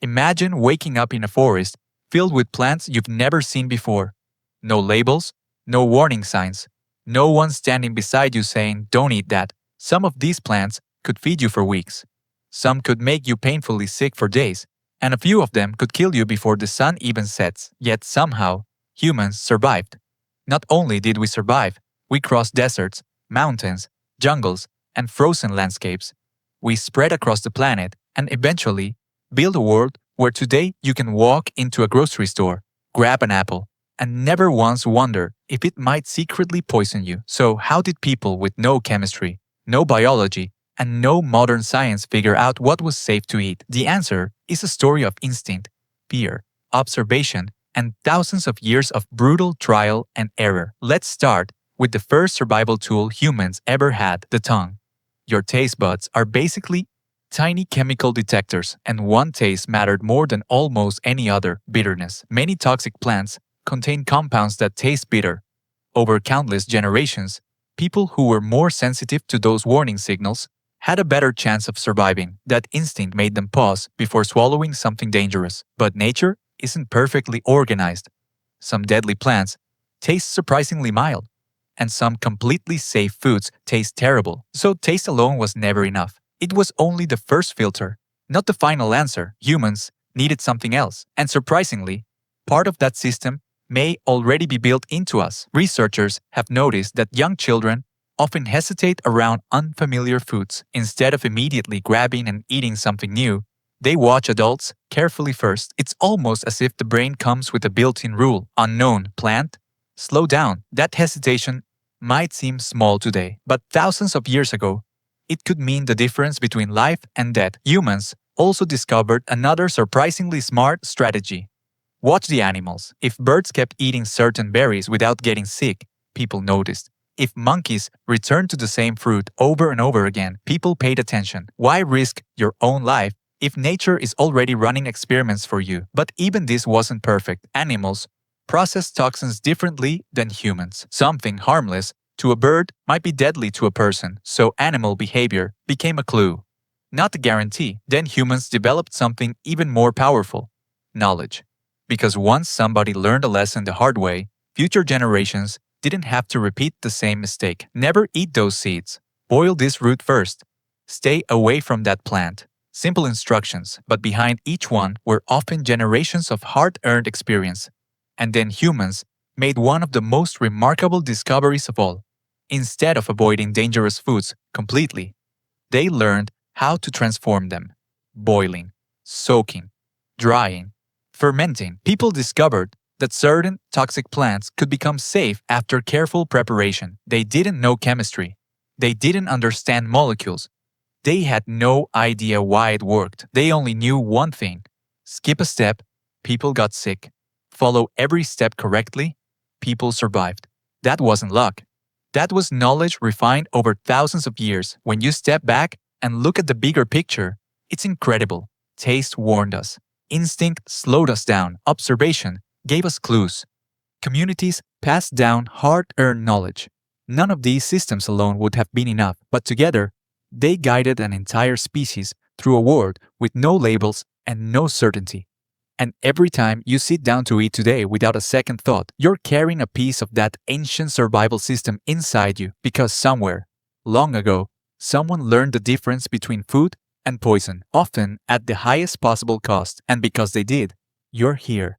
Imagine waking up in a forest filled with plants you've never seen before. No labels, no warning signs, no one standing beside you saying, "Don't eat that." Some of these plants could feed you for weeks. Some could make you painfully sick for days, and a few of them could kill you before the sun even sets. Yet somehow, humans survived. Not only did we survive, we crossed deserts, mountains, jungles, and frozen landscapes. We spread across the planet and eventually build a world where today you can walk into a grocery store, grab an apple, and never once wonder if it might secretly poison you. So, how did people with no chemistry, no biology, and no modern science figure out what was safe to eat? The answer is a story of instinct, fear, observation, and thousands of years of brutal trial and error. Let's start with the first survival tool humans ever had, the tongue. Your taste buds are basically tiny chemical detectors, and one taste mattered more than almost any other: bitterness. Many toxic plants contain compounds that taste bitter. Over countless generations, people who were more sensitive to those warning signals had a better chance of surviving. That instinct made them pause before swallowing something dangerous. But nature isn't perfectly organized. Some deadly plants taste surprisingly mild, and some completely safe foods taste terrible. So taste alone was never enough. It was only the first filter, not the final answer. Humans needed something else, and surprisingly, part of that system may already be built into us. Researchers have noticed that young children often hesitate around unfamiliar foods. Instead of immediately grabbing and eating something new, they watch adults carefully first. It's almost as if the brain comes with a built-in rule: unknown plant, slow down. That hesitation might seem small today, but thousands of years ago, it could mean the difference between life and death. Humans also discovered another surprisingly smart strategy. Watch the animals. If birds kept eating certain berries without getting sick, people noticed. If monkeys returned to the same fruit over and over again, people paid attention. Why risk your own life if nature is already running experiments for you? But even this wasn't perfect. Animals process toxins differently than humans. Something harmless to a bird might be deadly to a person, so animal behavior became a clue, not a guarantee. Then humans developed something even more powerful: knowledge. Because once somebody learned a lesson the hard way, future generations didn't have to repeat the same mistake. Never eat those seeds. Boil this root first. Stay away from that plant. Simple instructions, but behind each one were often generations of hard-earned experience. And then humans made one of the most remarkable discoveries of all. Instead of avoiding dangerous foods completely, they learned how to transform them: boiling, soaking, drying, fermenting. People discovered that certain toxic plants could become safe after careful preparation. They didn't know chemistry. They didn't understand molecules. They had no idea why it worked. They only knew one thing: skip a step, people got sick. Follow every step correctly, people survived. That wasn't luck. That was knowledge refined over thousands of years. When you step back and look at the bigger picture, it's incredible. Taste warned us. Instinct slowed us down. Observation gave us clues. Communities passed down hard-earned knowledge. None of these systems alone would have been enough, but together, they guided an entire species through a world with no labels and no certainty. And every time you sit down to eat today without a second thought, you're carrying a piece of that ancient survival system inside you, because somewhere, long ago, someone learned the difference between food and poison, often at the highest possible cost. And because they did, you're here.